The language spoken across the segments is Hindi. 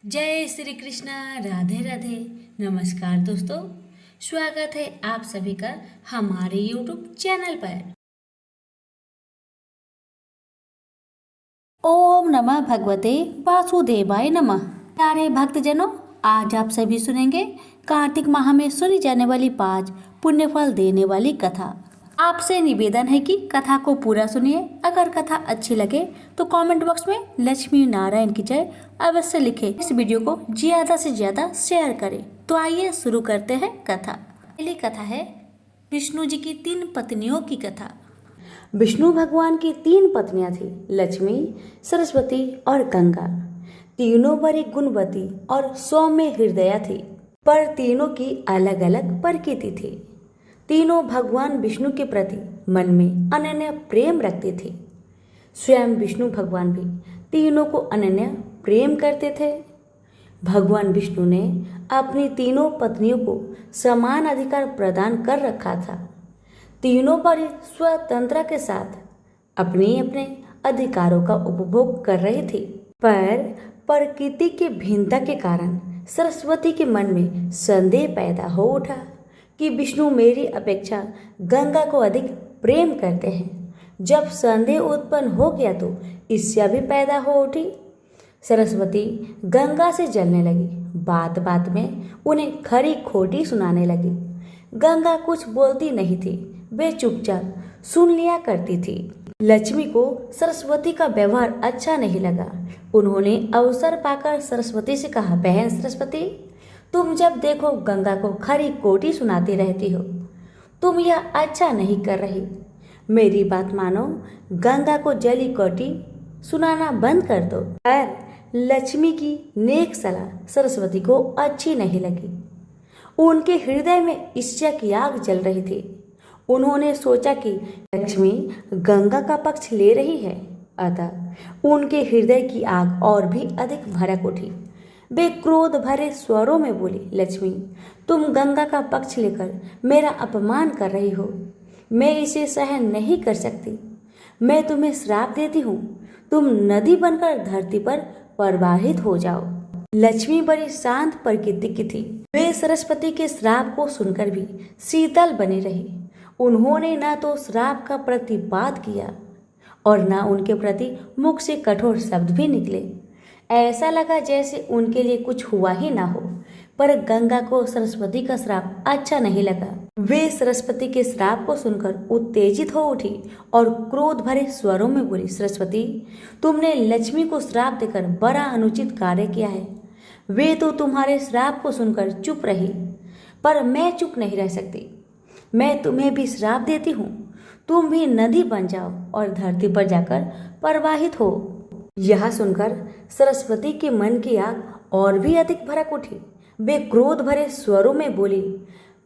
जय श्री कृष्णा। राधे राधे। नमस्कार दोस्तों, स्वागत है आप सभी का हमारे YouTube चैनल पर। ओम नमः भगवते वासुदेवाय नमः। प्यारे भक्तजनों, आज आप सभी सुनेंगे कार्तिक माह में सुनी जाने वाली 5 पुण्य फल देने वाली कथा। आपसे निवेदन है कि कथा को पूरा सुनिए। अगर कथा अच्छी लगे तो कमेंट बॉक्स में लक्ष्मी नारायण की जय अवश्य लिखें। इस वीडियो को ज्यादा से ज्यादा शेयर करें। तो आइए शुरू करते हैं कथा। पहली कथा है विष्णु जी की 3 पत्नियों की कथा। विष्णु भगवान की 3 पत्नियां थी, लक्ष्मी, सरस्वती और गंगा। तीनों बड़ी गुणवती और सौम्य हृदया थी, पर तीनों की अलग अलग प्रकृति थी। तीनों भगवान विष्णु के प्रति मन में अनन्य प्रेम रखते थे। स्वयं विष्णु भगवान भी तीनों को अनन्य प्रेम करते थे। भगवान विष्णु ने अपनी तीनों पत्नियों को समान अधिकार प्रदान कर रखा था। तीनों बड़ी स्वतंत्रता के साथ अपने अपने अधिकारों का उपभोग कर रही थी, पर प्रकृति की भिन्नता के कारण सरस्वती के मन में संदेह पैदा हो उठा कि विष्णु मेरी अपेक्षा गंगा को अधिक प्रेम करते हैं। जब संदेह उत्पन्न हो गया तो ईर्ष्या भी पैदा हो उठी। सरस्वती गंगा से जलने लगी। बात बात में उन्हें खरी खोटी सुनाने लगी। गंगा कुछ बोलती नहीं थी, वे चुपचाप सुन लिया करती थी। लक्ष्मी को सरस्वती का व्यवहार अच्छा नहीं लगा। उन्होंने अवसर पाकर सरस्वती से कहा, बहन सरस्वती, तुम जब देखो गंगा को खरी खोटी सुनाती रहती हो। तुम यह अच्छा नहीं कर रही। मेरी बात मानो, गंगा को जली खोटी सुनाना बंद कर दो। पर लक्ष्मी की नेक सलाह सरस्वती को अच्छी नहीं लगी। उनके हृदय में ईर्ष्या की आग जल रही थी। उन्होंने सोचा कि लक्ष्मी गंगा का पक्ष ले रही है, अतः उनके हृदय की आग और भी अधिक भड़क उठी। वे क्रोध भरे स्वरों में बोली, लक्ष्मी, तुम गंगा का पक्ष लेकर मेरा अपमान कर रही हो। मैं इसे सहन नहीं कर सकती। मैं तुम्हें श्राप देती हूँ, तुम नदी बनकर धरती पर प्रवाहित हो जाओ। लक्ष्मी बड़ी शांत प्रकृति की थी। वे सरस्वती के श्राप को सुनकर भी शीतल बनी रही। उन्होंने न तो श्राप का प्रतिवाद किया और न उनके प्रति मुख से कठोर शब्द भी निकले। ऐसा लगा जैसे उनके लिए कुछ हुआ ही ना हो। पर गंगा को सरस्वती का श्राप अच्छा नहीं लगा। वे सरस्वती के श्राप को सुनकर उत्तेजित हो उठी और क्रोध भरे स्वरों में बोली, सरस्वती, तुमने लक्ष्मी को श्राप देकर बड़ा अनुचित कार्य किया है। वे तो तुम्हारे श्राप को सुनकर चुप रही, पर मैं चुप नहीं रह सकती। मैं तुम्हें भी श्राप देती हूँ, तुम भी नदी बन जाओ और धरती पर जाकर प्रवाहित हो। यह सुनकर सरस्वती के मन की आग और भी अधिक भड़क उठी। वे क्रोध भरे स्वरों में बोली,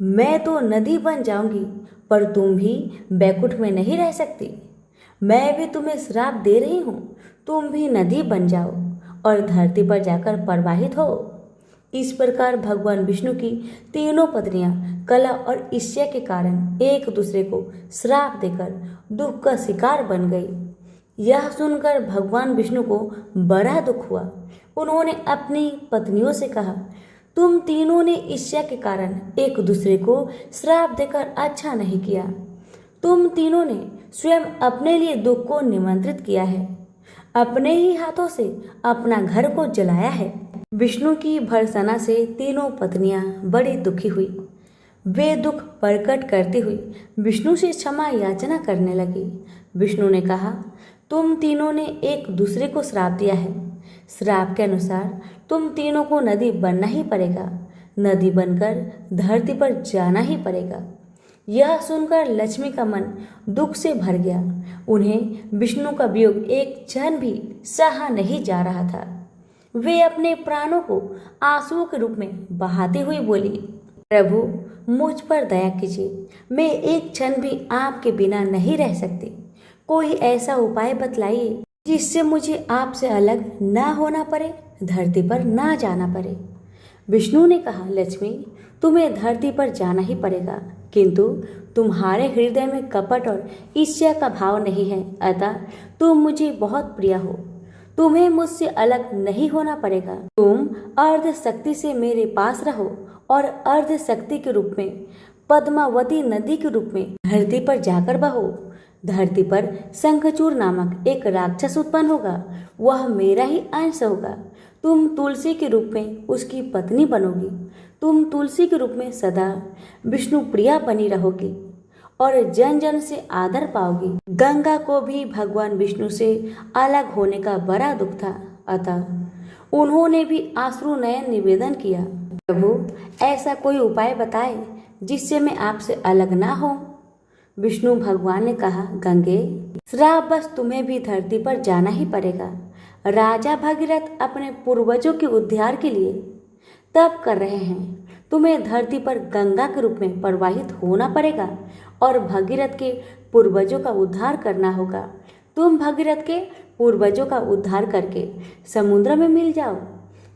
मैं तो नदी बन जाऊंगी, पर तुम भी बैकुंठ में नहीं रह सकती। मैं भी तुम्हें श्राप दे रही हूँ, तुम भी नदी बन जाओ और धरती पर जाकर प्रवाहित हो। इस प्रकार भगवान विष्णु की तीनों पत्नियां कलह और ईर्ष्या के कारण एक दूसरे को श्राप देकर दुख का शिकार बन गई। यह सुनकर भगवान विष्णु को बड़ा दुख हुआ। उन्होंने अपनी पत्नियों से कहा, तुम तीनों ने ईर्ष्या के कारण एक दूसरे को श्राप देकर अच्छा नहीं किया। तुम तीनों ने स्वयं अपने लिए दुख को निमंत्रित किया है। अपने ही हाथों से अपना घर को जलाया है। विष्णु की भर्त्सना से तीनों पत्नियां बड़ी दुखी हुई। वे दुख प्रकट करती हुई विष्णु से क्षमा याचना करने लगी। विष्णु ने कहा, तुम तीनों ने एक दूसरे को श्राप दिया है। श्राप के अनुसार तुम तीनों को नदी बनना ही पड़ेगा। नदी बनकर धरती पर जाना ही पड़ेगा। यह सुनकर लक्ष्मी का मन दुख से भर गया। उन्हें विष्णु का वियोग एक क्षण भी सहा नहीं जा रहा था। वे अपने प्राणों को आंसुओं के रूप में बहाती हुई बोली, प्रभु, मुझ पर दया कीजिए। मैं एक क्षण भी आपके बिना नहीं रह सकती। कोई ऐसा उपाय बतलाइए जिससे मुझे आपसे अलग ना होना पड़े, धरती पर ना जाना पड़े। विष्णु ने कहा, लक्ष्मी, तुम्हें धरती पर जाना ही पड़ेगा, किंतु तुम्हारे हृदय में कपट और ईर्ष्या का भाव नहीं है, अतः तुम मुझे बहुत प्रिय हो। तुम्हें मुझसे अलग नहीं होना पड़ेगा। तुम अर्ध शक्ति से मेरे पास रहो और अर्ध शक्ति के रूप में पद्मावती नदी के रूप में धरती पर जाकर बहो। धरती पर शंखचूड़ नामक एक राक्षस उत्पन्न होगा, वह मेरा ही अंश होगा। तुम तुलसी के रूप में उसकी पत्नी बनोगी। तुम तुलसी के रूप में सदा विष्णु प्रिया बनी रहोगी और जन जन से आदर पाओगी। गंगा को भी भगवान विष्णु से अलग होने का बड़ा दुख था, अतः उन्होंने भी आश्रु नयन निवेदन किया, प्रभु ऐसा कोई उपाय बताए जिससे मैं आपसे अलग ना हो। विष्णु भगवान ने कहा, गंगे श्राप बस तुम्हें भी धरती पर जाना ही पड़ेगा। राजा भगीरथ अपने पूर्वजों के उद्धार के लिए तप कर रहे हैं। तुम्हें धरती पर गंगा के रूप में प्रवाहित होना पड़ेगा और भगीरथ के पूर्वजों का उद्धार करना होगा। तुम भगीरथ के पूर्वजों का उद्धार करके समुद्र में मिल जाओ।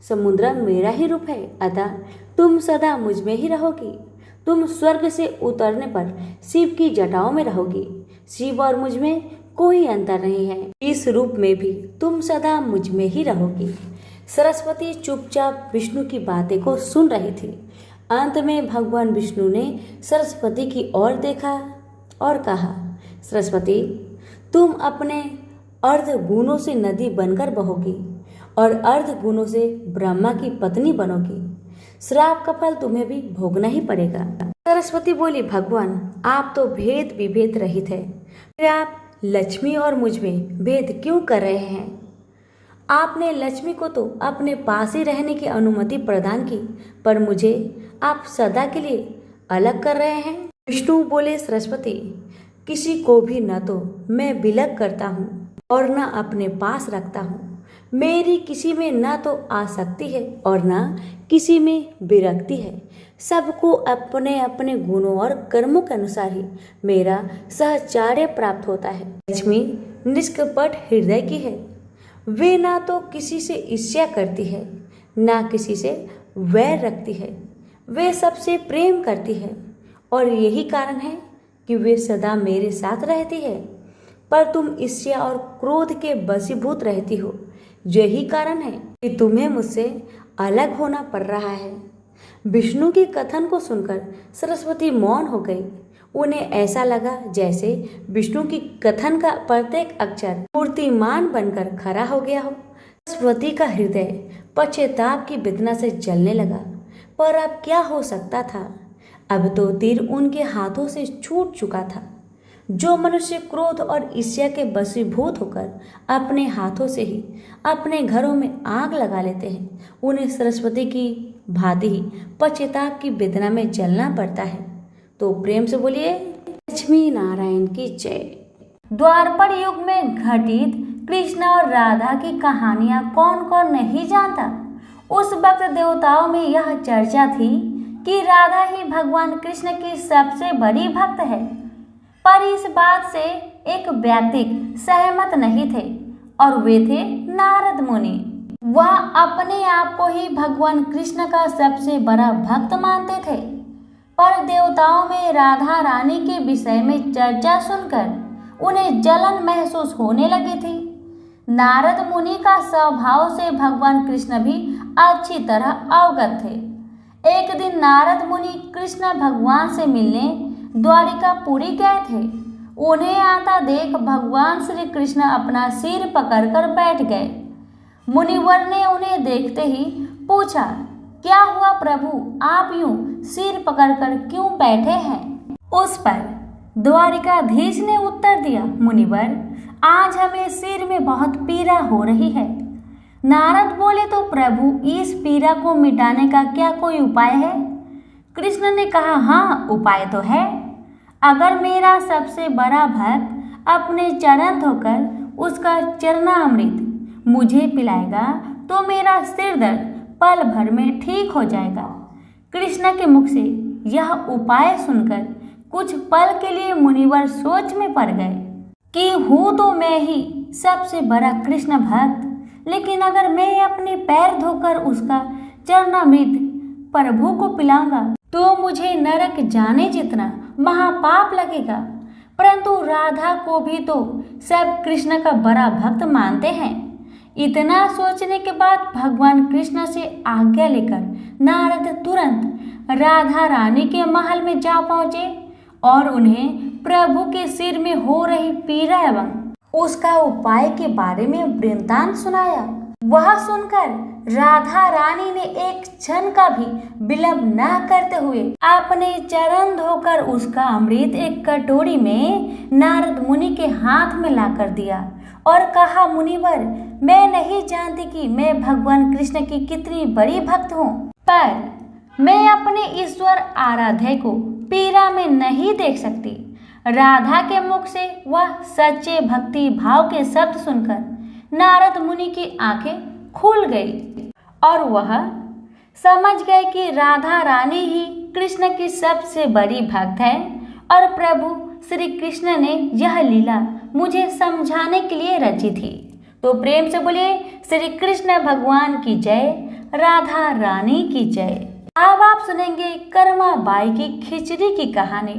समुद्र मेरा ही रूप है, अतः तुम सदा मुझ में ही रहोगी। तुम स्वर्ग से उतरने पर शिव की जटाओं में रहोगी। शिव और मुझ में कोई अंतर नहीं है। इस रूप में भी तुम सदा मुझ में ही रहोगी। सरस्वती चुपचाप विष्णु की बातें को सुन रही थी। अंत में भगवान विष्णु ने सरस्वती की ओर देखा और कहा, सरस्वती तुम अपने अर्ध गुणों से नदी बनकर बहोगी और अर्ध गुणों से ब्रह्मा की पत्नी बनोगी। श्राप का फल तुम्हें भी भोगना ही पड़ेगा। सरस्वती बोली, भगवान आप तो भेद विभेद रहित है, फिर आप लक्ष्मी और मुझ में भेद क्यों कर रहे हैं? आपने लक्ष्मी को तो अपने पास ही रहने की अनुमति प्रदान की, पर मुझे आप सदा के लिए अलग कर रहे हैं। विष्णु बोले, सरस्वती किसी को भी न तो मैं विलग करता हूँ और न अपने पास रखता हूँ। मेरी किसी में न तो आसक्ति है और न किसी में विरक्ति है। सबको अपने अपने गुणों और कर्मों के अनुसार ही मेरा सहचार्य प्राप्त होता है। लक्ष्मी निष्कपट हृदय की है, वे ना तो किसी से ईर्ष्या करती है ना किसी से वैर रखती है। वे सबसे प्रेम करती है और यही कारण है कि वे सदा मेरे साथ रहती है। पर तुम ईर्ष्या और क्रोध के वशीभूत रहती हो। यही कारण है कि तुम्हें मुझसे अलग होना पड़ रहा है। विष्णु के कथन को सुनकर सरस्वती मौन हो गई। उन्हें ऐसा लगा जैसे विष्णु की कथन का प्रत्येक अक्षर मूर्तिमान बनकर खड़ा हो गया हो। सरस्वती का हृदय पश्चाताप की वेदना से जलने लगा। पर अब क्या हो सकता था? अब तो तीर उनके हाथों से छूट चुका था। जो मनुष्य क्रोध और ईर्ष्या के वशीभूत होकर अपने हाथों से ही अपने घरों में आग लगा लेते हैं, उन्हें सरस्वती की भांति ही पश्चाताप की वेदना में जलना पड़ता है। तो प्रेम से बोलिए, लक्ष्मी नारायण की जय। द्वापर युग में घटित कृष्ण और राधा की कहानियां कौन कौन नहीं जानता। उस वक्त देवताओं में यह चर्चा थी कि राधा ही भगवान कृष्ण की सबसे बड़ी भक्त है। पर इस बात से एक व्यक्ति सहमत नहीं थे और वे थे नारद मुनि। वह अपने आप को ही भगवान कृष्ण का सबसे बड़ा भक्त मानते थे। पर देवताओं में राधा रानी के विषय में चर्चा सुनकर उन्हें जलन महसूस होने लगी थी। नारद मुनि का स्वभाव से भगवान कृष्ण भी अच्छी तरह अवगत थे। एक दिन नारद मुनि कृष्ण भगवान से मिलने द्वारिकापुरी गए थे। उन्हें आता देख भगवान श्री कृष्ण अपना सिर पकड़कर बैठ गए। मुनिवर ने उन्हें देखते ही पूछा, क्या हुआ प्रभु, आप यूं सिर पकड़कर क्यों बैठे हैं? उस पर द्वारिकाधीश ने उत्तर दिया, मुनिवर आज हमें सिर में बहुत पीड़ा हो रही है। नारद बोले, तो प्रभु इस पीड़ा को मिटाने का क्या कोई उपाय है? कृष्ण ने कहा, हाँ उपाय तो है। अगर मेरा सबसे बड़ा भक्त अपने चरण धोकर उसका चरणामृत मुझे पिलाएगा तो मेरा सिर दर्द पल भर में ठीक हो जाएगा। कृष्ण के मुख से यह उपाय सुनकर कुछ पल के लिए मुनिवर सोच में पड़ गए कि हूँ तो मैं ही सबसे बड़ा कृष्ण भक्त, लेकिन अगर मैं अपने पैर धोकर उसका चरणामृत प्रभु को पिलाऊंगा तो मुझे नरक जाने जितना महापाप लगेगा। परंतु राधा को भी तो सब कृष्ण का बड़ा भक्त मानते हैं, इतना सोचने के बाद भगवान कृष्ण से आज्ञा लेकर नारद तुरंत राधा रानी के महल में जा पहुंचे और उन्हें प्रभु के सिर में हो रही पीड़ा एवं उसका उपाय के बारे में वृत्तांत सुनाया। वह सुनकर राधा रानी ने एक क्षण का भी विलंब न करते हुए अपने चरण धोकर उसका अमृत एक कटोरी में नारद मुनि के हाथ में लाकर दिया और कहा, मुनिवर, मैं नहीं जानती कि मैं भगवान कृष्ण की कितनी बड़ी भक्त हूँ, पर मैं अपने ईश्वर आराध्य को पीड़ा में नहीं देख सकती। राधा के मुख से वह सच्चे भक्ति भाव के शब्द सुनकर नारद मुनि की आंखें खुल गई और वह समझ गए कि राधा रानी ही कृष्ण की सबसे बड़ी भक्त है और प्रभु श्री कृष्ण ने यह लीला मुझे समझाने के लिए रची थी। तो प्रेम से बोलिए श्री कृष्ण भगवान की जय, राधा रानी की जय। अब आप सुनेंगे कर्मा बाई की खिचड़ी की कहानी।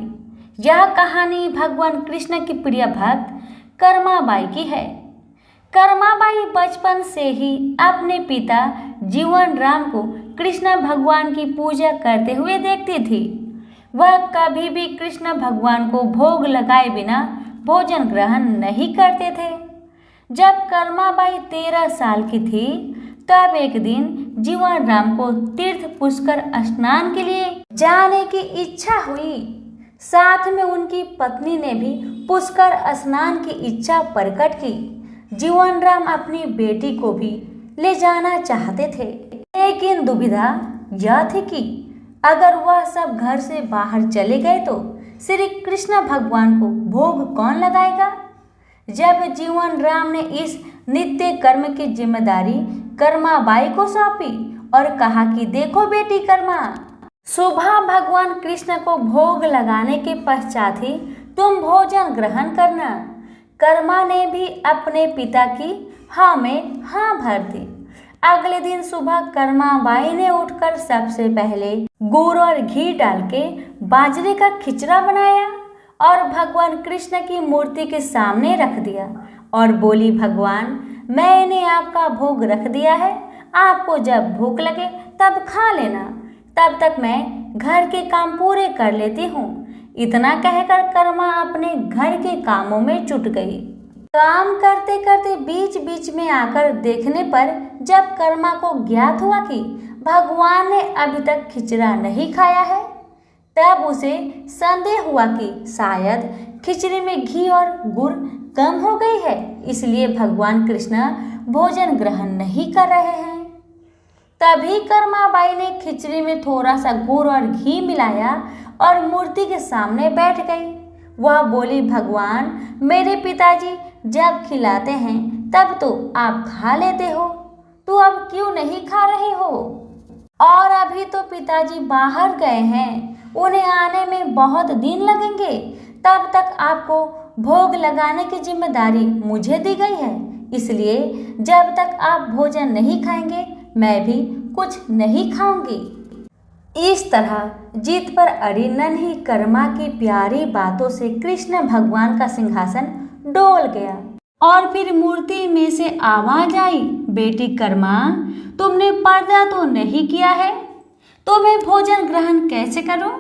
यह कहानी भगवान कृष्ण की प्रिय भक्त कर्मा बाई की है। कर्मा बाई बचपन से ही अपने पिता जीवन राम को कृष्ण भगवान की पूजा करते हुए देखती थी। वह कभी भी कृष्ण भगवान को भोग लगाए बिना भोजन ग्रहण नहीं करते थे। जब कर्मा बाई 13 साल की थी तब एक दिन जीवन राम को तीर्थ पुष्कर स्नान के लिए जाने की इच्छा हुई। साथ में उनकी पत्नी ने भी पुष्कर स्नान की इच्छा प्रकट की। जीवन राम अपनी बेटी को भी ले जाना चाहते थे, लेकिन दुविधा यह थी कि अगर वह सब घर से बाहर चले गए तो श्री कृष्ण भगवान को भोग कौन लगाएगा। जब जीवन राम ने इस नित्य कर्म की जिम्मेदारी कर्मा बाई को सौंपी और कहा कि देखो बेटी कर्मा, सुबह भगवान कृष्ण को भोग लगाने के पश्चात ही तुम भोजन ग्रहण करना। कर्मा ने भी अपने पिता की हाँ में हाँ भर दी। अगले दिन सुबह कर्मा बाई ने उठकर सबसे पहले गुड़ और घी डाल के बाजरे का खिचड़ा बनाया और भगवान कृष्ण की मूर्ति के सामने रख दिया और बोली, भगवान, मैंने आपका भोग रख दिया है, आपको जब भूख लगे तब खा लेना, तब तक मैं घर के काम पूरे कर लेती हूँ। इतना कहकर कर्मा अपने घर के कामों में जुट गई। काम करते करते बीच बीच में आकर देखने पर जब कर्मा को ज्ञात हुआ कि भगवान ने अभी तक खिचड़ा नहीं खाया है, तब उसे संदेह हुआ कि शायद खिचड़ी में घी और गुड़ कम हो गई है, इसलिए भगवान कृष्ण भोजन ग्रहण नहीं कर रहे हैं। तभी कर्मा बाई ने खिचड़ी में थोड़ा सा गुड़ और घी मिलाया और मूर्ति के सामने बैठ गई। वह बोली, भगवान, मेरे पिताजी जब खिलाते हैं तब तो आप खा लेते हो, तो अब क्यों नहीं खा रहे हो? और अभी तो पिताजी बाहर गए हैं, उन्हें आने में बहुत दिन लगेंगे, तब तक आपको भोग लगाने की जिम्मेदारी मुझे दी गई है, इसलिए जब तक आप भोजन नहीं खाएंगे मैं भी कुछ नहीं खाऊंगी। इस तरह जीत पर अड़ी नन्ही कर्मा की प्यारी बातों से कृष्ण भगवान का सिंहासन डोल गया और फिर मूर्ति में से आवाज आई, बेटी कर्मा, तुमने पर्दा तो नहीं किया है, तो मैं भोजन ग्रहण कैसे करूं?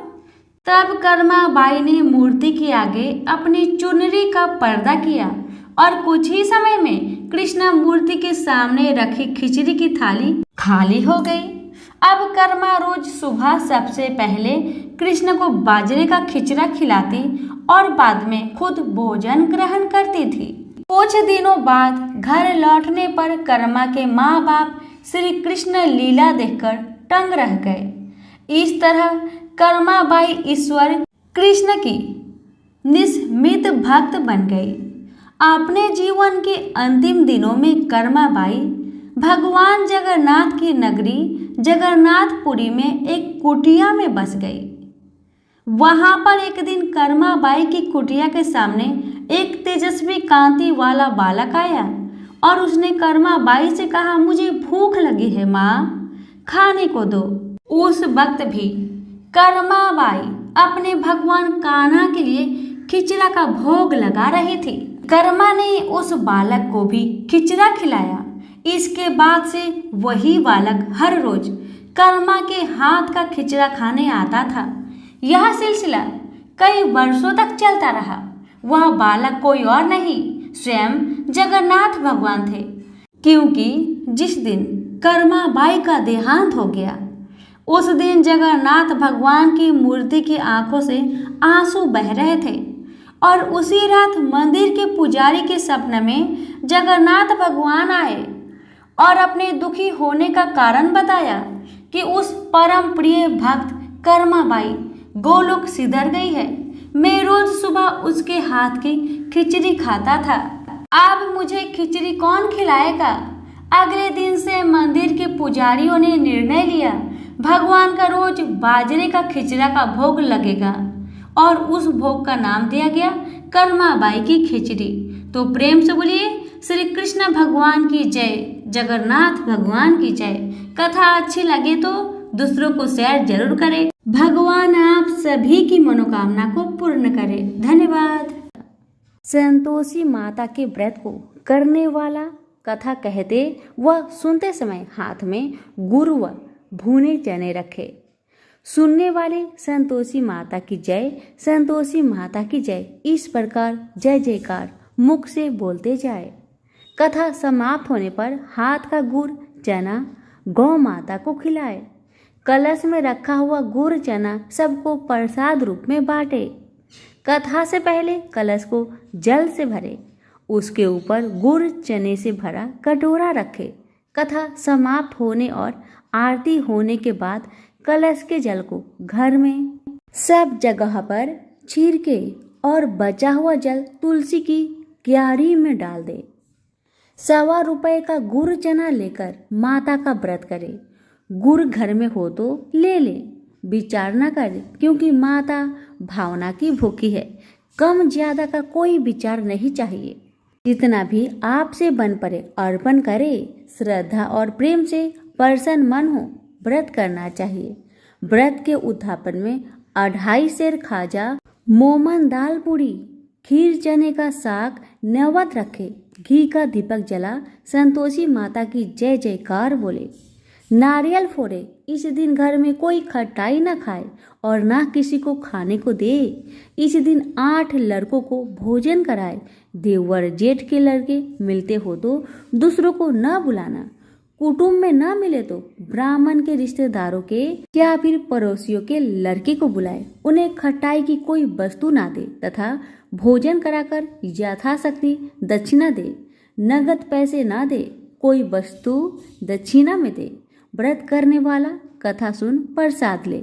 तब कर्मा बाई ने मूर्ति के आगे अपनी चुनरी का पर्दा किया और कुछ ही समय में कृष्ण मूर्ति के सामने रखी खिचड़ी की थाली खाली हो गई। अब कर्मा रोज सुबह सबसे पहले कृष्ण को बाजरे का खिचड़ा खिलाती और बाद में खुद भोजन ग्रहण करती थी। कुछ दिनों बाद घर लौटने पर कर्मा के माँ बाप श्री कृष्ण लीला देखकर दंग रह गए। इस तरह कर्मा बाई ईश्वर कृष्ण की निस्मित भक्त बन गई। अपने जीवन के अंतिम दिनों में कर्मा बाई भगवान जगन्नाथ की नगरी जगन्नाथपुरी में एक कुटिया में बस गई। वहां पर एक दिन कर्मा बाई की कुटिया के सामने एक तेजस्वी कांति वाला बालक आया और उसने कर्मा बाई से कहा, मुझे भूख लगी है माँ, खाने को दो। उस वक्त भी कर्मा बाई अपने भगवान कान्हा के लिए खिचड़ा का भोग लगा रही थी। कर्मा ने उस बालक को भी खिचड़ा खिलाया। इसके बाद से वही बालक हर रोज कर्मा के हाथ का खिचड़ा खाने आता था। यह सिलसिला कई वर्षों तक चलता रहा। वह बालक कोई और नहीं, स्वयं जगन्नाथ भगवान थे। क्योंकि जिस दिन कर्मा बाई का देहांत हो गया, उस दिन जगन्नाथ भगवान की मूर्ति की आंखों से आंसू बह रहे थे और उसी रात मंदिर के पुजारी के सपने में जगन्नाथ भगवान आए और अपने दुखी होने का कारण बताया कि उस परम प्रिय भक्त कर्माबाई गोलोक सिधर गई है। मैं रोज सुबह उसके हाथ की खिचड़ी खाता था। अब मुझे खिचड़ी कौन खिलाएगा? अगले दिन से मंदिर के पुजारियों ने निर्णय लिया, भगवान का रोज बाजरे का खिचड़ा का भोग लगेगा और उस भोग का नाम दिया गया कर्माबाई की खिचड़ी। तो प्रेम से बोलिए श्री कृष्ण भगवान की जय, जगन्नाथ भगवान की जय। कथा अच्छी लगे तो दूसरों को शेयर जरूर करें। भगवान आप सभी की मनोकामना को पूर्ण करे। धन्यवाद। संतोषी माता के व्रत को करने वाला कथा कहते व सुनते समय हाथ में गुड़ व भुने चने रखे। सुनने वाले संतोषी माता की जय, संतोषी माता की जय, इस प्रकार जय जयकार मुख से बोलते जाए। कथा समाप्त होने पर हाथ का गुड़ चना गौ माता को खिलाए। कलश में रखा हुआ गुड़ चना सबको प्रसाद रूप में बांटे। कथा से पहले कलश को जल से भरे, उसके ऊपर गुड़ चने से भरा कटोरा रखे। कथा समाप्त होने और आरती होने के बाद कलश के जल को घर में सब जगह पर छिड़के और बचा हुआ जल तुलसी की क्यारी में डाल दे। 1.25 रुपये का गुड़ चना लेकर माता का व्रत करे। गुड़ घर में हो तो ले ले, विचार न करे, क्योंकि माता भावना की भूखी है। कम ज्यादा का कोई विचार नहीं चाहिए। जितना भी आपसे बन पड़े अर्पण करे। श्रद्धा और प्रेम से प्रसन्न मन हो व्रत करना चाहिए। व्रत के उद्यापन में 2.5 सेर खाजा, मोमन दाल पूड़ी, खीर चने का साग नैवेद्य रखे। घी का दीपक जला संतोषी माता की जय जयकार बोले। नारियल फोड़े। इस दिन घर में कोई खटाई न खाए और ना किसी को खाने को दे। इस दिन 8 लड़कों को भोजन कराए। देवर जेठ के लड़के मिलते हो तो दूसरों को न बुलाना। कुटुंब में न मिले तो ब्राह्मण के रिश्तेदारों के या फिर पड़ोसियों के लड़के को बुलाए। उन्हें खटाई की कोई वस्तु ना दे तथा भोजन कराकर यथाशक्ति दक्षिणा दे। नगद पैसे ना दे, कोई वस्तु दक्षिणा में दे। व्रत करने वाला कथा सुन प्रसाद ले,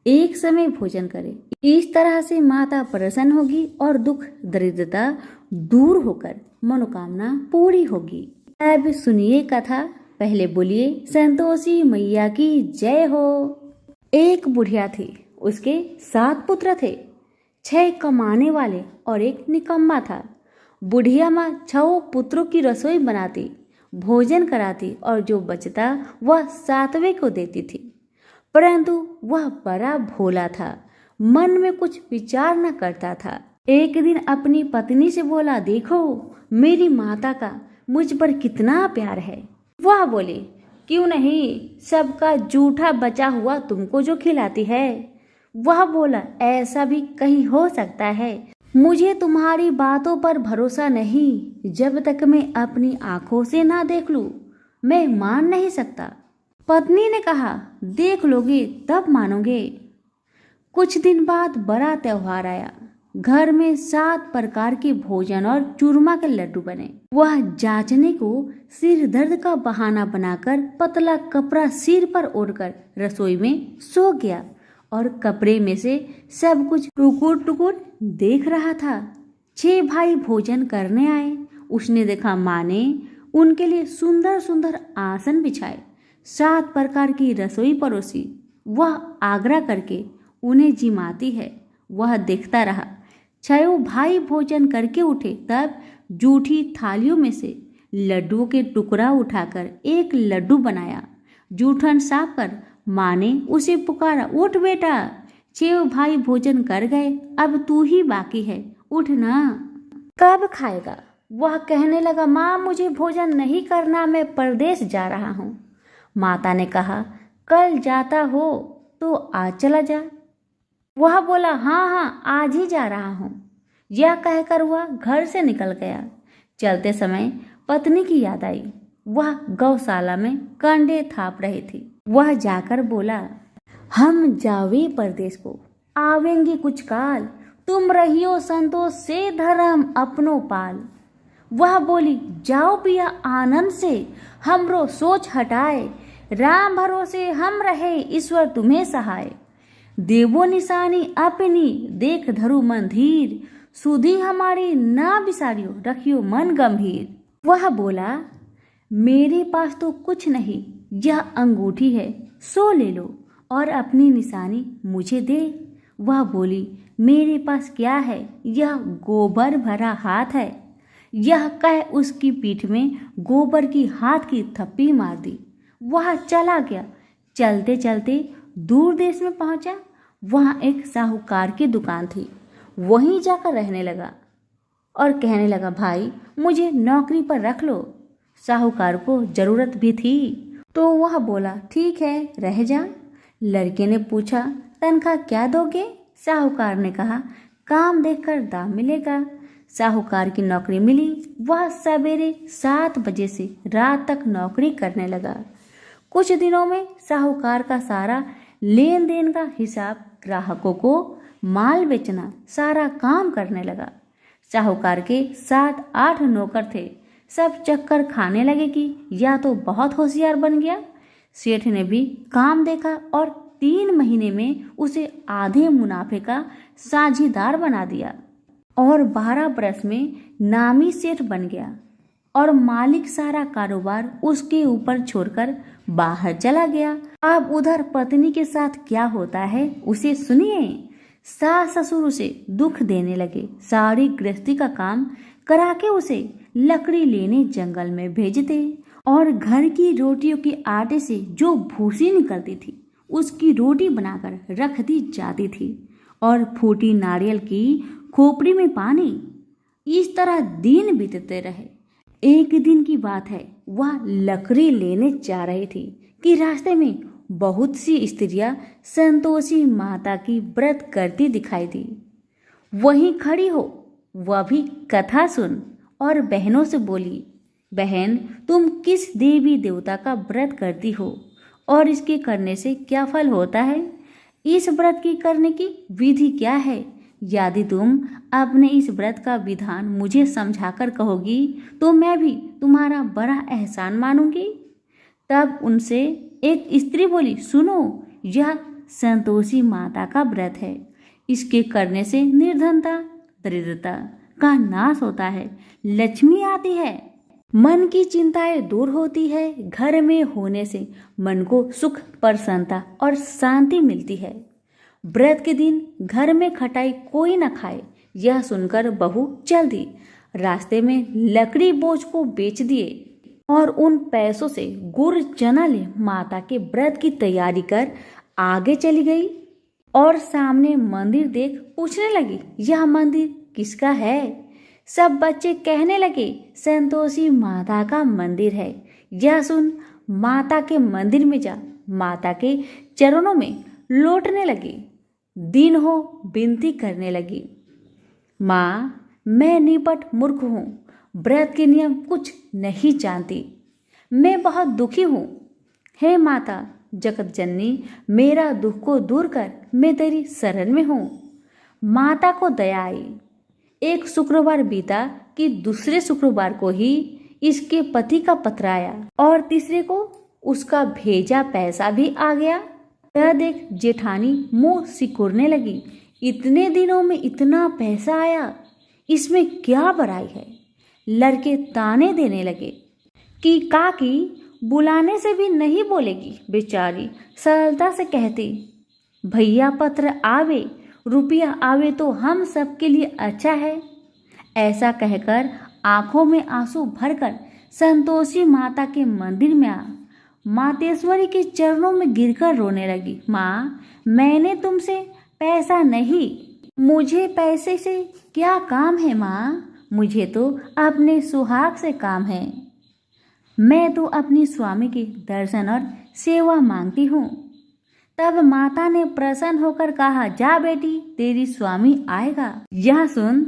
एक समय भोजन करे। इस तरह से माता प्रसन्न होगी और दुख दरिद्रता दूर होकर मनोकामना पूरी होगी। अब सुनिए कथा। पहले बोलिए संतोषी मैया की जय हो। एक बुढ़िया थी, उसके 7 पुत्र थे। 6 कमाने वाले और एक निकम्मा था। बुढ़िया माँ 6 पुत्रों की रसोई बनाती, भोजन कराती और जो बचता वह 7वें को देती थी। परंतु वह बड़ा भोला था, मन में कुछ विचार न करता था। एक दिन अपनी पत्नी से बोला, देखो मेरी माता का मुझ पर कितना प्यार है। वह बोली, क्यों नहीं, सबका जूठा बचा हुआ तुमको जो खिलाती है। वह बोला, ऐसा भी कहीं हो सकता है। मुझे तुम्हारी बातों पर भरोसा नहीं। जब तक मैं अपनी आंखों से ना देख लूं, मैं मान नहीं सकता। पत्नी ने कहा, देख लोगे तब मानोगे। कुछ दिन बाद बड़ा त्योहार आया। घर में 7 प्रकार के भोजन और चूरमा के लड्डू बने। वह जांचने को सिर दर्द का बहाना बनाकर पतला कपड़ा सिर पर ओढ़कर रसोई में सो गया और कपड़े में से सब कुछ टुकुर टुकुर देख रहा था। 6 भाई भोजन करने आए। उसने देखा माँ ने उनके लिए सुंदर सुंदर आसन बिछाए, 7 प्रकार की रसोई परोसी। वह आग्रह करके उन्हें जिमाती है। वह देखता रहा। 6 भाई भोजन करके उठे, तब जूठी थालियों में से लड्डुओं के टुकड़ा उठाकर एक लड्डू बनाया। जूठन साफ कर माँ ने उसे पुकारा, उठ बेटा, 6 भाई भोजन कर गए, अब तू ही बाकी है, उठ ना। कब खाएगा? वह कहने लगा, माँ मुझे भोजन नहीं करना, मैं परदेश जा रहा हूँ। माता ने कहा, कल जाता हो तो आज चला जा। वह बोला, हाँ हाँ आज ही जा रहा हूँ। यह कहकर वह घर से निकल गया। चलते समय पत्नी की याद आई। वह गौशाला में कंडे थाप रही थी। वह जाकर बोला, हम जावे परदेश को, आवेंगे कुछ काल, तुम रहियो संतोष से, धर्म अपनो पाल। वह बोली, जाओ पिया आनंद से, हमरो सोच हटाए, राम भरोसे हम रहे, ईश्वर तुम्हें सहाय। देवो निशानी अपनी, देख धरु मन धीर, सुधी हमारी ना बिसारियो, रखियो मन गंभीर। वह बोला, मेरे पास तो कुछ नहीं, यह अंगूठी है, सो ले लो और अपनी निशानी मुझे दे। वह बोली, मेरे पास क्या है, यह गोबर भरा हाथ है। यह कह उसकी पीठ में गोबर की हाथ की थप्पी मार दी। वह चला गया। चलते चलते दूर देश में पहुंचा। वहाँ एक साहूकार की दुकान थी। वहीं जाकर रहने लगा और कहने लगा, भाई मुझे नौकरी पर रख लो। साहूकार को जरूरत भी थी तो वह बोला, ठीक है रह जा। लड़के ने पूछा, तनख्वाह क्या दोगे? साहूकार ने कहा, काम देखकर दाम मिलेगा। साहूकार की नौकरी मिली। वह सवेरे 7 बजे से रात तक नौकरी करने लगा। कुछ दिनों में साहूकार का सारा लेन देन का हिसाब, ग्राहकों को माल बेचना, सारा काम करने लगा। साहूकार के 7-8 नौकर थे। सब चक्कर खाने लगे कि या तो बहुत होशियार बन गया। सेठ ने भी काम देखा और 3 महीने में उसे आधे मुनाफे का साझीदार बना दिया और 12 बरस में नामी सेठ बन गया और मालिक सारा कारोबार उसके ऊपर छोड़कर बाहर चला गया। अब उधर पत्नी के साथ क्या होता है उसे सुनिए। सास ससुर उसे दुख देने लगे। सारी गृहस्थी का काम करा के उसे लकड़ी लेने जंगल में भेजते और घर की रोटियों के आटे से जो भूसी निकलती थी उसकी रोटी बनाकर रख दी जाती थी और फूटी नारियल की खोपड़ी में पानी। इस तरह दिन बीतते रहे। एक दिन की बात है, वह लकड़ी लेने जा रही थी कि रास्ते में बहुत सी स्त्रियां संतोषी माता की व्रत करती दिखाई दी। वहीं खड़ी हो वह भी कथा सुन और बहनों से बोली, बहन तुम किस देवी देवता का व्रत करती हो और इसके करने से क्या फल होता है? इस व्रत की करने की विधि क्या है? यदि तुम अपने इस व्रत का विधान मुझे समझाकर कहोगी तो मैं भी तुम्हारा बड़ा एहसान मानूंगी। तब उनसे एक स्त्री बोली, सुनो, यह संतोषी माता का व्रत है। इसके करने से निर्धनता, दरिद्रता का नाश होता है, लक्ष्मी आती है, मन की चिंताएं दूर होती है। घर में होने से मन को सुख, प्रसन्नता और शांति मिलती है। व्रत के दिन घर में खटाई कोई न खाए। यह सुनकर बहू चल दी। रास्ते में लकड़ी बोझ को बेच दिए और उन पैसों से गुड़ चना ले माता के व्रत की तैयारी कर आगे चली गई और सामने मंदिर देख पूछने लगी, यह मंदिर किसका है? सब बच्चे कहने लगे, संतोषी माता का मंदिर है। यह सुन माता के मंदिर में जा माता के चरणों में लौटने लगी। दिन हो विनती करने लगी, माँ मैं निपट मूर्ख हूँ, व्रत के नियम कुछ नहीं जानती, मैं बहुत दुखी हूँ। हे माता जगत जननी, मेरा दुख को दूर कर, मैं तेरी शरण में हूँ। माता को दया आई। एक शुक्रवार बीता कि दूसरे शुक्रवार को ही इसके पति का पत्र आया और तीसरे को उसका भेजा पैसा भी आ गया। यह देख जेठानी मुंह सिकुड़ने लगी। इतने दिनों में इतना पैसा आया, इसमें क्या बुराई है? लड़के ताने देने लगे कि काकी बुलाने से भी नहीं बोलेगी। बेचारी सरलता से कहती, भैया पत्र आवे, रुपया आवे तो हम सबके लिए अच्छा है। ऐसा कहकर आंखों में आंसू भरकर संतोषी माता के मंदिर में आ मातेश्वरी के चरणों में गिरकर रोने लगी। माँ मैंने तुमसे पैसा नहीं, मुझे पैसे से क्या काम है माँ? मुझे तो अपने सुहाग से काम है। मैं तो अपनी स्वामी के दर्शन और सेवा मांगती हूँ। तब माता ने प्रसन्न होकर कहा, जा बेटी, तेरी स्वामी आएगा। यह सुन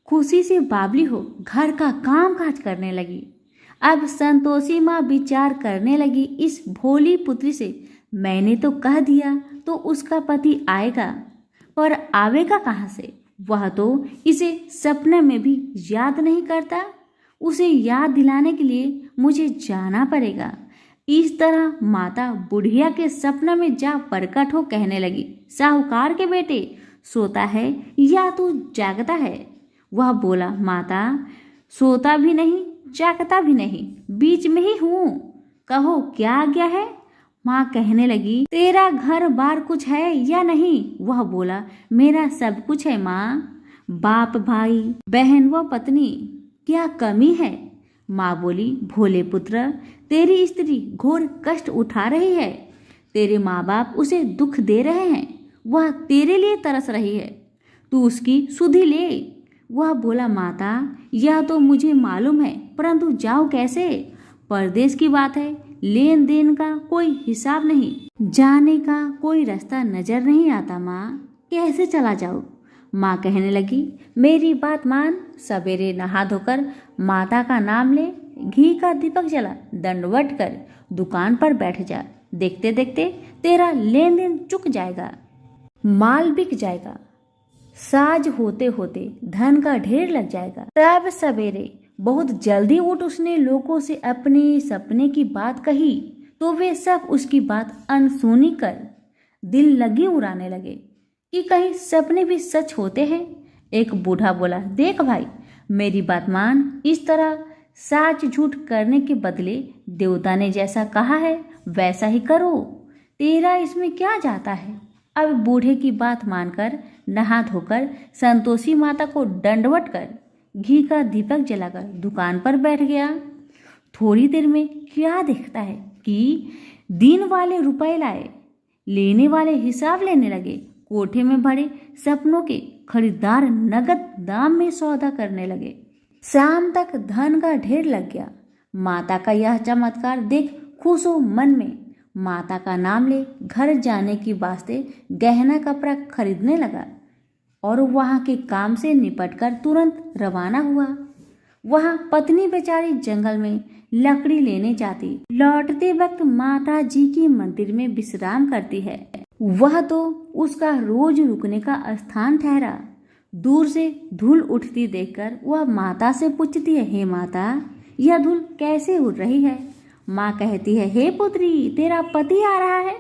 खुशी से बावली हो घर का काम काज करने लगी। अब संतोषी माँ विचार करने लगी, इस भोली पुत्री से मैंने तो कह दिया तो उसका पति आएगा, पर आवेगा कहाँ से? वह तो इसे सपने में भी याद नहीं करता। उसे याद दिलाने के लिए मुझे जाना पड़ेगा। इस तरह माता बुढ़िया के सपने में जा प्रकट हो कहने लगी, साहूकार के बेटे, सोता है या तू जागता है? वह बोला, माता सोता भी नहीं जागता भी नहीं, बीच में ही हूँ, कहो क्या आज्ञा है? माँ कहने लगी, तेरा घर बार कुछ है या नहीं? वह बोला, मेरा सब कुछ है माँ, बाप भाई बहन व पत्नी, क्या कमी है? माँ बोली, भोले पुत्र, तेरी स्त्री घोर कष्ट उठा रही है। तेरे माँ बाप उसे दुख दे रहे हैं, वह तेरे लिए तरस रही है, तू उसकी सुधि ले। वह बोला, माता यह तो मुझे मालूम है, परंतु जाओ कैसे? परदेश की बात है, लेन देन का कोई हिसाब नहीं, जाने का कोई रास्ता नजर नहीं आता माँ, कैसे चला जाऊँ? माँ कहने लगी, मेरी बात मान, सवेरे नहा धोकर माता का नाम ले, घी का दीपक जला, दंडवत कर दुकान पर बैठ जा। देखते देखते तेरा लेन देन चुक जाएगा, माल बिक जाएगा, साज होते होते धन का ढेर लग जाएगा। तब सवेरे बहुत जल्दी उठ उसने लोगों से अपने सपने की बात कही, तो वे सब उसकी बात अनसुनी कर दिल लगी उड़ाने लगे कि कहीं सपने भी सच होते हैं। एक बूढ़ा बोला, देख भाई, मेरी बात मान, इस तरह साच झूठ करने के बदले देवता ने जैसा कहा है वैसा ही करो, तेरा इसमें क्या जाता है? अब बूढ़े की बात मानकर नहा धोकर संतोषी माता को दंडवत कर घी का दीपक जलाकर दुकान पर बैठ गया। थोड़ी देर में क्या देखता है कि दिन वाले रुपए लाए, लेने वाले हिसाब लेने लगे, कोठे में भरे सपनों के खरीदार नगद दाम में सौदा करने लगे। शाम तक धन का ढेर लग गया। माता का यह चमत्कार देख खुश हो मन में माता का नाम ले घर जाने की वास्ते गहना कपड़ा खरीदने लगा और वहाँ के काम से निपटकर तुरंत रवाना हुआ। वहाँ पत्नी बेचारी जंगल में लकड़ी लेने जाती, लौटते वक्त माता जी की मंदिर में विश्राम करती है। वह तो उसका रोज रुकने का स्थान ठहरा। दूर से धूल उठती देखकर वह माता से पूछती है, हे माता, यह धूल कैसे उड़ रही है? माँ कहती है, हे पुत्री, तेरा पति आ रहा है,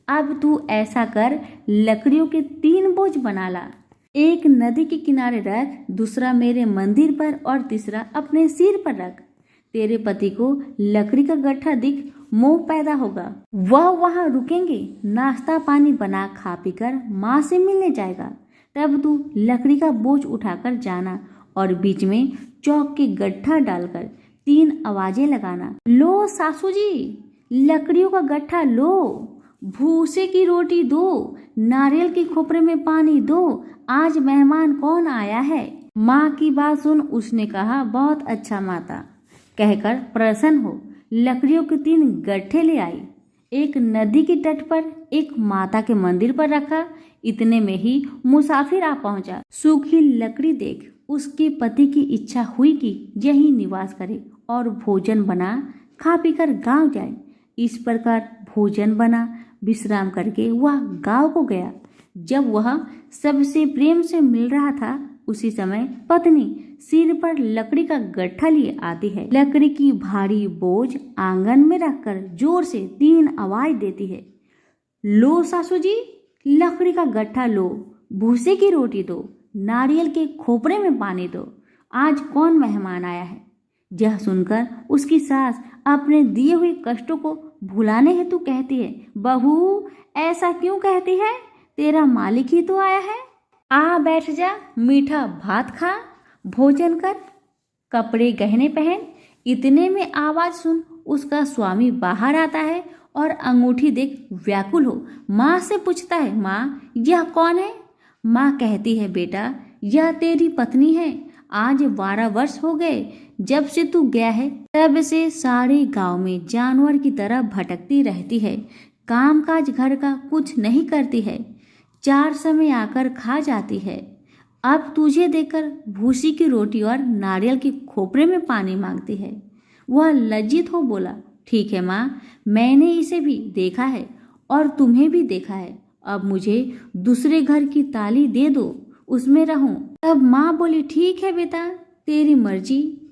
अब तू ऐसा कर, लकड़ियों के 3 बोझ बना ला, एक नदी के किनारे रख, दूसरा मेरे मंदिर पर और तीसरा अपने सिर पर रख। तेरे पति को लकड़ी का गट्ठा दिख मोह पैदा होगा, वह वहाँ रुकेंगे, नाश्ता पानी बना खा पीकर माँ से मिलने जाएगा। तब तू लकड़ी का बोझ उठाकर जाना और बीच में चौक के गट्ठा डालकर 3 आवाजें लगाना, लो सासू जी, लकड़ियों का गट्ठा लो, भूसे की रोटी दो, नारियल के खोपरे में पानी दो, आज मेहमान कौन आया है? माँ की बात सुन उसने कहा, बहुत अच्छा माता, कहकर प्रसन्न हो लकड़ियों के 3 गट्ठे ले आई, एक नदी के तट पर, एक माता के मंदिर पर रखा। इतने में ही मुसाफिर आ पहुंचा। सूखी लकड़ी देख उसके पति की इच्छा हुई कि यही निवास करे और भोजन बना खा पीकर गांव जाए। इस प्रकार भोजन बना विश्राम करके वह गांव को गया। जब वह सबसे प्रेम से मिल रहा था, उसी समय पत्नी सिर पर लकड़ी का गट्ठा लिए आती है। लकड़ी की भारी बोझ आंगन में रखकर जोर से 3 आवाज देती है, लो सासू जी, लकड़ी का गट्ठा लो, भूसे की रोटी दो, नारियल के खोपरे में पानी दो, आज कौन मेहमान आया है? यह सुनकर उसकी सास अपने दिए हुए कष्टों को भुलाने हेतु कहती है, बहू ऐसा क्यों कहती है? तेरा मालिक ही तो आया है, आ बैठ जा, मीठा भात खा, भोजन कर, कपड़े गहने पहन। इतने में आवाज सुन उसका स्वामी बाहर आता है और अंगूठी देख व्याकुल हो माँ से पूछता है, माँ यह कौन है? माँ कहती है, बेटा यह तेरी पत्नी है, आज 12 वर्ष हो गए जब से तू गया है, तब से सारे गांव में जानवर की तरह भटकती रहती है। काम काज घर का कुछ नहीं करती है, 4 समय आकर खा जाती है। अब तुझे देखकर भूसी की रोटी और नारियल के खोपरे में पानी मांगती है। वह लज्जित हो बोला, ठीक है माँ, मैंने इसे भी देखा है और तुम्हें भी देखा है। अब मुझे दूसरे घर की ताली दे दो, उसमें रहूं। तब माँ बोली, ठीक है बेटा, तेरी मर्जी।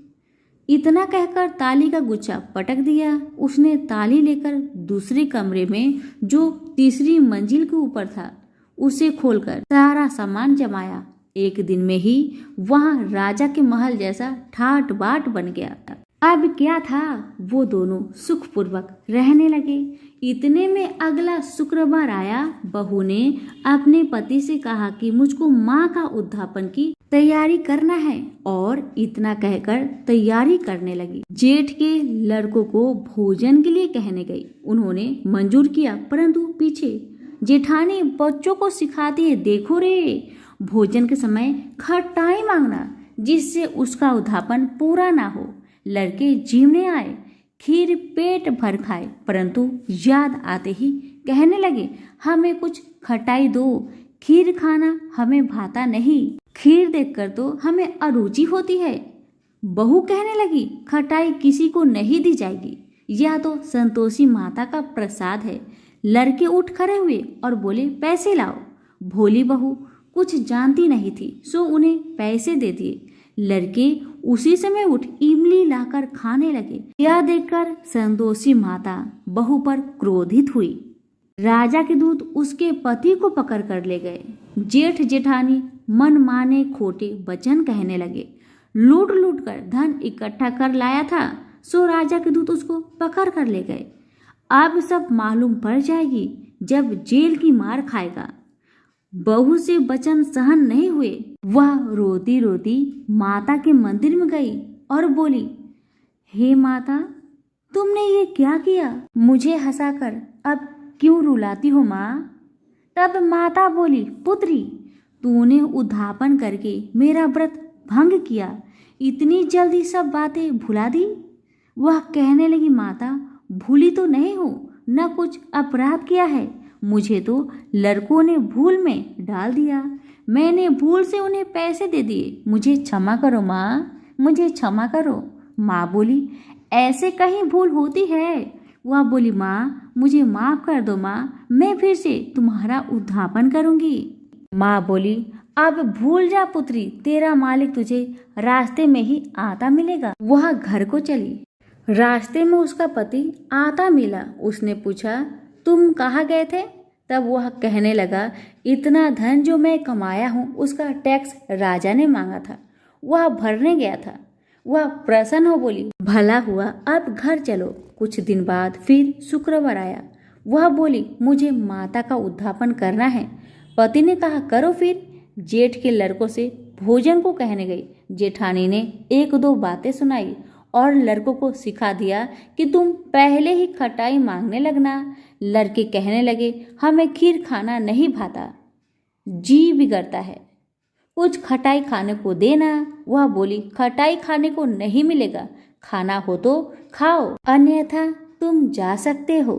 इतना कहकर ताली का गुच्छा पटक दिया। उसने ताली लेकर दूसरे कमरे में जो तीसरी मंजिल के ऊपर था उसे खोलकर सारा सामान जमाया। एक दिन में ही वहां राजा के महल जैसा ठाट बाट बन गया। अब क्या था, वो दोनों सुखपूर्वक रहने लगे। इतने में अगला शुक्रवार आया। बहू ने अपने पति से कहा कि मुझको माँ का उद्यापन की तैयारी करना है, और इतना कहकर तैयारी करने लगी। जेठ के लड़कों को भोजन के लिए कहने गई। उन्होंने मंजूर किया, परंतु पीछे जेठानी बच्चों को सिखाती है, देखो रे, भोजन के समय खटाई मांगना, जिससे उसका उद्यापन पूरा ना हो। लड़के जीवने आए, खीर पेट भर खाए, परंतु याद आते ही कहने लगे, हमें कुछ खटाई दो, खीर खाना हमें भाता नहीं, खीर देखकर तो हमें अरुचि होती है। बहू कहने लगी, खटाई किसी को नहीं दी जाएगी, यह तो संतोषी माता का प्रसाद है। लड़के उठ खड़े हुए और बोले, पैसे लाओ। भोली बहू कुछ जानती नहीं थी, सो उन्हें पैसे दे दिए। लड़के उसी समय उठ इमली लाकर खाने लगे। यह देखकर संतोषी माता बहू पर क्रोधित हुई। राजा के दूत उसके पति को पकड़ कर ले गए। जेठ जेठानी मन माने खोटे वचन कहने लगे। लूट लूट कर धन इकट्ठा कर लाया था, सो राजा के दूत उसको पकड़ कर ले गए। अब सब मालूम पड़ जाएगी जब जेल की मार खाएगा। बहू से वचन सहन नहीं हुए। वह रोती रोती माता के मंदिर में गई और बोली, हे माता, तुमने ये क्या किया? मुझे हंसाकर अब क्यों रुलाती हो माँ? तब माता बोली, पुत्री, तूने उद्यापन करके मेरा व्रत भंग किया, इतनी जल्दी सब बातें भुला दी। वह कहने लगी, माता, भूली तो नहीं हो, न कुछ अपराध किया है, मुझे तो लड़कों ने भूल में डाल दिया, मैंने भूल से उन्हें पैसे दे दिए, मुझे क्षमा करो माँ, मुझे क्षमा करो। माँ बोली, ऐसे कहीं भूल होती है? वह बोली, माँ, मुझे माफ कर दो माँ, मैं फिर से तुम्हारा उद्यापन करूंगी। माँ बोली, अब भूल जा पुत्री, तेरा मालिक तुझे रास्ते में ही आता मिलेगा। वह घर को चली। रास्ते में उसका पति आता मिला। उसने पूछा, तुम कहाँ गए थे? तब वह कहने लगा, इतना धन जो मैं कमाया हूँ उसका टैक्स राजा ने मांगा था, वह भरने गया था। वह प्रसन्न हो बोली, भला हुआ, अब घर चलो। कुछ दिन बाद फिर शुक्रवार आया। वह बोली, मुझे माता का उद्यापन करना है। पति ने कहा, करो फिर। जेठ के लड़कों से भोजन को कहने गई। जेठानी ने 1-2 बातें सुनाई और लड़कों को सिखा दिया कि तुम पहले ही खटाई मांगने लगना। लड़के कहने लगे, हमें खीर खाना नहीं भाता, जी बिगड़ता है, कुछ खटाई खाने को देना। वह बोली, खटाई खाने को नहीं मिलेगा, खाना हो तो खाओ, अन्यथा तुम जा सकते हो।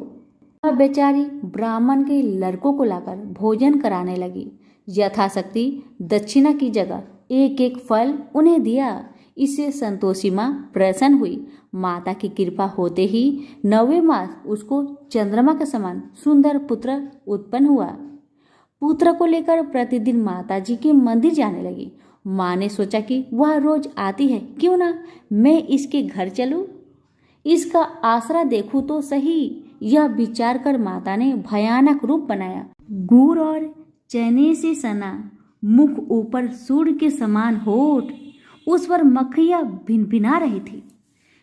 वह बेचारी ब्राह्मण के लड़कों को लाकर भोजन कराने लगी। यथाशक्ति दक्षिणा की जगह 1-1 फल उन्हें दिया। इससे संतोषी माँ प्रसन्न हुई। माता की कृपा होते ही 9वें मास उसको चंद्रमा के समान सुंदर पुत्र उत्पन्न हुआ। पुत्र को लेकर प्रतिदिन माता जी के मंदिर जाने लगी। माँ ने सोचा कि वह रोज आती है, क्यों ना मैं इसके घर चलूं, इसका आसरा देखूं तो सही। यह विचार कर माता ने भयानक रूप बनाया। गुड़ और चने से सना मुख, ऊपर सूर्य के समान होठ, उस पर मक्खियां भिनभिना रही थी।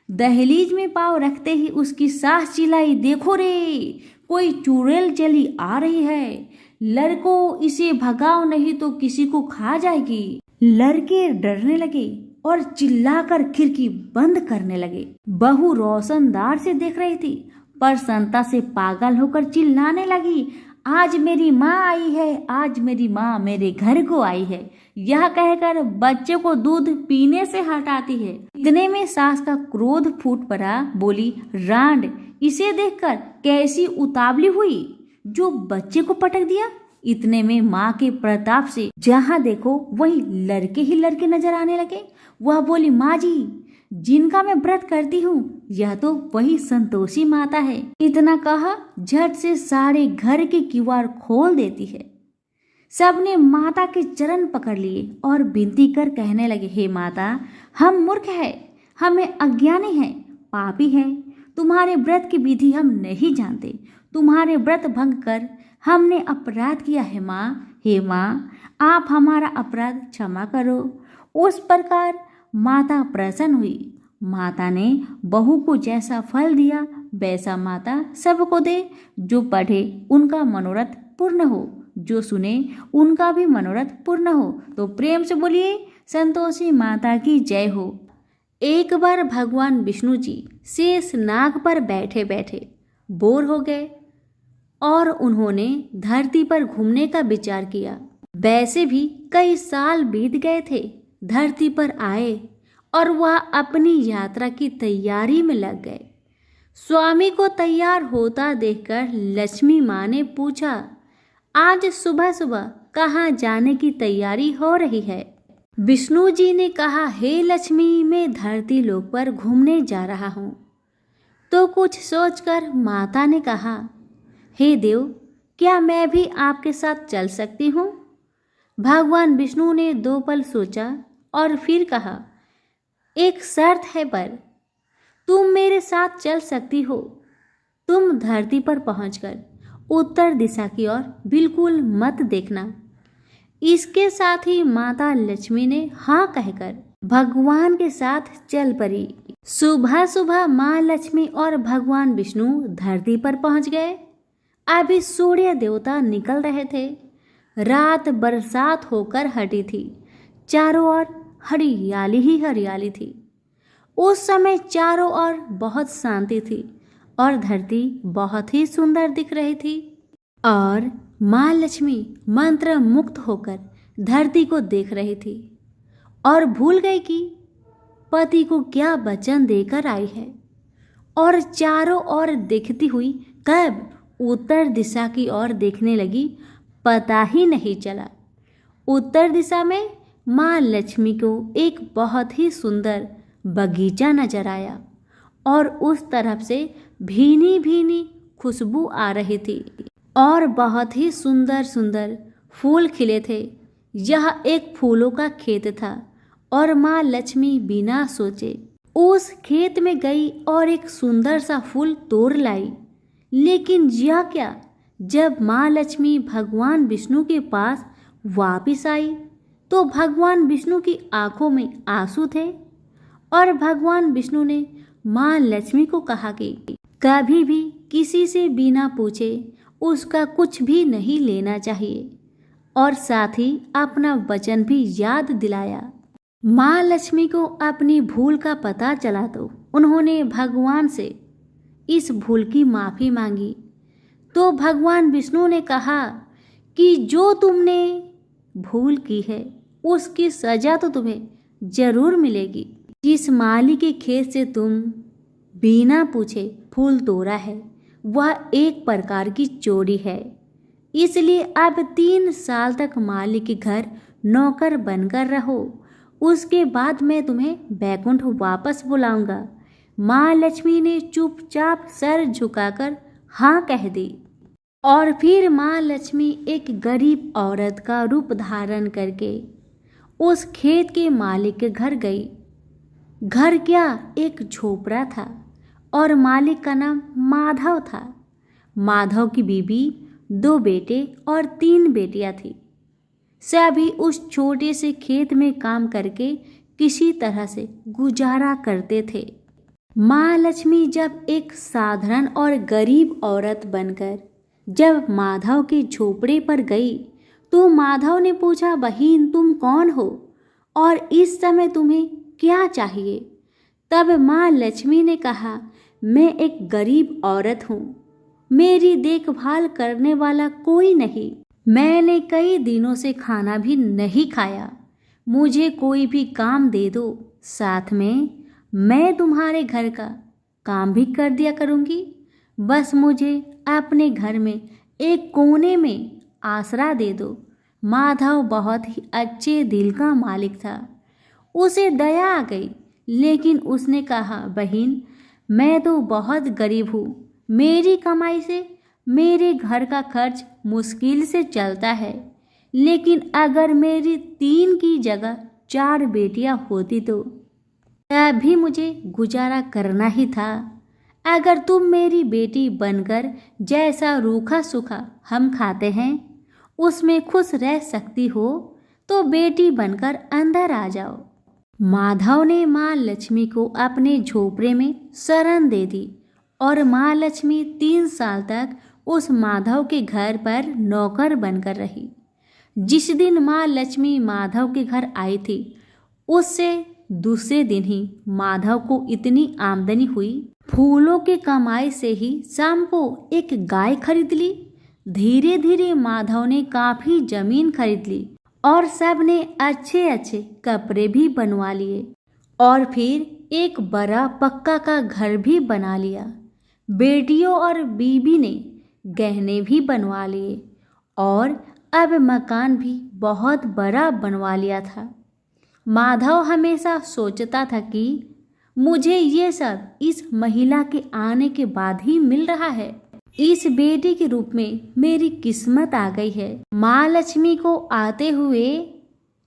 दहलीज में पांव रखते ही उसकी सास चिल्लाई, देखो रे, कोई चुड़ैल चली आ रही है, लड़को इसे भगाओ नहीं तो किसी को खा जाएगी। लड़के डरने लगे और चिल्लाकर खिड़की बंद करने लगे। बहू रोशनदार से देख रही थी, प्रसन्नता से पागल होकर चिल्लाने लगी, आज मेरी माँ आई है, आज मेरी माँ मेरे घर को आई है, यह कहकर बच्चे को दूध पीने से हटाती है। इतने में सास का क्रोध फूट पड़ा, बोली, रांड, इसे देखकर कैसी उतावली हुई जो बच्चे को पटक दिया। इतने में माँ के प्रताप से जहाँ देखो वही लड़के ही लड़के नजर आने लगे। वह बोली, माँ जी, जिनका मैं व्रत करती हूँ यह तो वही संतोषी माता है। इतना कहा झट से सारे घर के किवाड़ खोल देती है। सबने माता के चरण पकड़ लिए और विनती कर कहने लगे, हे माता, हम मूर्ख हैं, हमें अज्ञानी हैं, पापी हैं, तुम्हारे व्रत की विधि हम नहीं जानते, तुम्हारे व्रत भंग कर हमने अपराध किया है माँ। हे माँ, आप हमारा अपराध क्षमा करो। उस प्रकार माता प्रसन्न हुई। माता ने बहू को जैसा फल दिया वैसा माता सबको दे। जो पढ़े उनका मनोरथ पूर्ण हो, जो सुने उनका भी मनोरथ पूर्ण हो। तो प्रेम से बोलिए, संतोषी माता की जय हो। एक बार भगवान विष्णु जी शेष नाग पर बैठे बैठे बोर हो गए और उन्होंने धरती पर घूमने का विचार किया। वैसे भी कई साल बीत गए थे। धरती पर आए और वह अपनी यात्रा की तैयारी में लग गए। स्वामी को तैयार होता देखकर लक्ष्मी माँ ने पूछा, आज सुबह सुबह कहाँ जाने की तैयारी हो रही है? विष्णु जी ने कहा, हे लक्ष्मी, मैं धरती लोक पर घूमने जा रहा हूँ। तो कुछ सोचकर माता ने कहा, हे देव, क्या मैं भी आपके साथ चल सकती हूँ? भगवान विष्णु ने 2 पल सोचा और फिर कहा, एक शर्त है, पर तुम मेरे साथ चल सकती हो। तुम धरती पर पहुंचकर उत्तर दिशा की ओर बिल्कुल मत देखना। इसके साथ ही माता लक्ष्मी ने हाँ कहकर भगवान के साथ चल पड़ी। सुबह सुबह माँ लक्ष्मी और भगवान विष्णु धरती पर पहुंच गए। अभी सूर्य देवता निकल रहे थे। रात बरसात होकर हटी थी। चारों ओर हरियाली ही हरियाली थी। उस समय चारों ओर बहुत शांति थी और धरती बहुत ही सुंदर दिख रही थी। और माँ लक्ष्मी मंत्र मुक्त होकर धरती को देख रही थी और भूल गई कि पति को क्या वचन देकर आई है। और चारों ओर देखती हुई कब उत्तर दिशा की ओर देखने लगी, पता ही नहीं चला। उत्तर दिशा में माँ लक्ष्मी को एक बहुत ही सुंदर बगीचा नजर आया और उस तरफ से भीनी भीनी खुशबू आ रही थी और बहुत ही सुंदर सुंदर फूल खिले थे। यह एक फूलों का खेत था और माँ लक्ष्मी बिना सोचे उस खेत में गई और एक सुंदर सा फूल तोड़ लाई। लेकिन यह क्या, जब माँ लक्ष्मी भगवान विष्णु के पास वापिस आई तो भगवान विष्णु की आंखों में आंसू थे और भगवान विष्णु ने माँ लक्ष्मी को कहा कि कभी भी किसी से बिना पूछे उसका कुछ भी नहीं लेना चाहिए और साथ ही अपना वचन भी याद दिलाया। माँ लक्ष्मी को अपनी भूल का पता चला तो उन्होंने भगवान से इस भूल की माफ़ी मांगी। तो भगवान विष्णु ने कहा कि जो तुमने भूल की है उसकी सजा तो तुम्हें जरूर मिलेगी। जिस माली के खेत से तुम बिना पूछे फूल तोड़ा है वह एक प्रकार की चोरी है। इसलिए अब 3 साल तक माली के घर नौकर बनकर रहो। उसके बाद मैं तुम्हें बैकुंठ वापस बुलाऊंगा। माँ लक्ष्मी ने चुपचाप सर झुकाकर हाँ कह दी और फिर माँ लक्ष्मी एक गरीब औरत का रूप धारण करके उस खेत के मालिक के घर गई। घर क्या, एक झोपड़ा था और मालिक का नाम माधव था। माधव की बीबी, 2 बेटे और 3 बेटियां थी। सभी उस छोटे से खेत में काम करके किसी तरह से गुजारा करते थे। माँ लक्ष्मी जब एक साधारण और गरीब औरत बनकर जब माधव के झोपड़े पर गई तो माधव ने पूछा, बहन तुम कौन हो और इस समय तुम्हें क्या चाहिए? तब माँ लक्ष्मी ने कहा, मैं एक गरीब औरत हूँ, मेरी देखभाल करने वाला कोई नहीं। मैंने कई दिनों से खाना भी नहीं खाया। मुझे कोई भी काम दे दो, साथ में मैं तुम्हारे घर का काम भी कर दिया करूँगी। बस मुझे अपने घर में एक कोने में आसरा दे दो। माधव बहुत ही अच्छे दिल का मालिक था। उसे दया आ गई, लेकिन उसने कहा, बहन, मैं तो बहुत गरीब हूँ। मेरी कमाई से मेरे घर का खर्च मुश्किल से चलता है, लेकिन अगर मेरी 3 की जगह 4 बेटियां होती तो तब भी मुझे गुजारा करना ही था। अगर तुम मेरी बेटी बनकर जैसा रूखा सूखा हम खाते हैं उसमें खुश रह सकती हो तो बेटी बनकर अंदर आ जाओ। माधव ने माँ लक्ष्मी को अपने झोपड़े में शरण दे दी और माँ लक्ष्मी 3 साल तक उस माधव के घर पर नौकर बनकर रही। जिस दिन माँ लक्ष्मी माधव के घर आई थी, उससे दूसरे दिन ही माधव को इतनी आमदनी हुई, फूलों की कमाई से ही शाम को एक गाय खरीद ली। धीरे धीरे माधव ने काफी जमीन खरीद ली और सब ने अच्छे अच्छे कपड़े भी बनवा लिए और फिर एक बड़ा पक्का का घर भी बना लिया। बेटियों और बीबी ने गहने भी बनवा लिए और अब मकान भी बहुत बड़ा बनवा लिया था। माधव हमेशा सोचता था कि मुझे ये सब इस महिला के आने के बाद ही मिल रहा है। इस बेटी के रूप में मेरी किस्मत आ गई है। माँ लक्ष्मी को आते हुए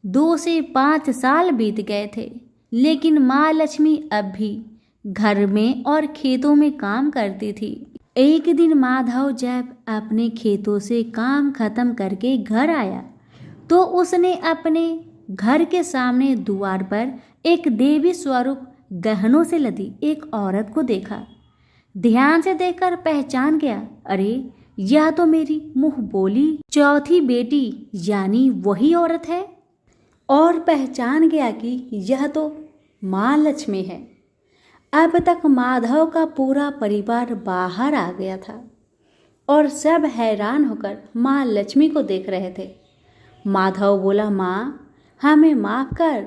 2 से 5 साल बीत गए थे, लेकिन माँ लक्ष्मी अब भी घर में और खेतों में काम करती थी। एक दिन माधव जब अपने खेतों से काम खत्म करके घर आया तो उसने अपने घर के सामने द्वार पर एक देवी स्वरूप गहनों से लदी एक औरत को देखा। ध्यान से देखकर पहचान गया, अरे यह तो मेरी मुंह बोली चौथी बेटी यानी वही औरत है। और पहचान गया कि यह तो माँ लक्ष्मी है। अब तक माधव का पूरा परिवार बाहर आ गया था और सब हैरान होकर माँ लक्ष्मी को देख रहे थे। माधव बोला, माँ हमें माफ कर,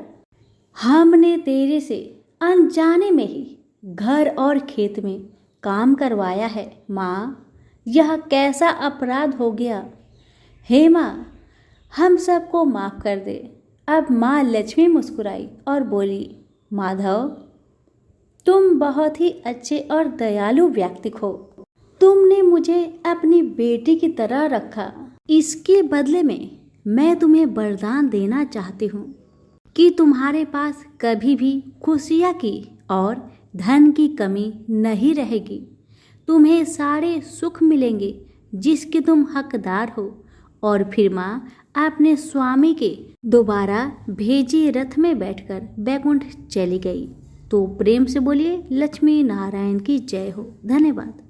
हमने तेरे से अनजाने में ही घर और खेत में काम करवाया है। माँ यह कैसा अपराध हो गया। हे माँ हम सबको माफ कर दे। अब माँ लक्ष्मी मुस्कुराई और बोली, माधव तुम बहुत ही अच्छे और दयालु व्यक्ति हो। तुमने मुझे अपनी बेटी की तरह रखा। इसके बदले में मैं तुम्हें वरदान देना चाहती हूँ कि तुम्हारे पास कभी भी खुशियाँ की और धन की कमी नहीं रहेगी। तुम्हें सारे सुख मिलेंगे जिसके तुम हकदार हो। और फिर माँ अपने स्वामी के दोबारा भेजे रथ में बैठकर बैकुंठ चली गई। तो प्रेम से बोलिए लक्ष्मी नारायण की जय हो। धन्यवाद।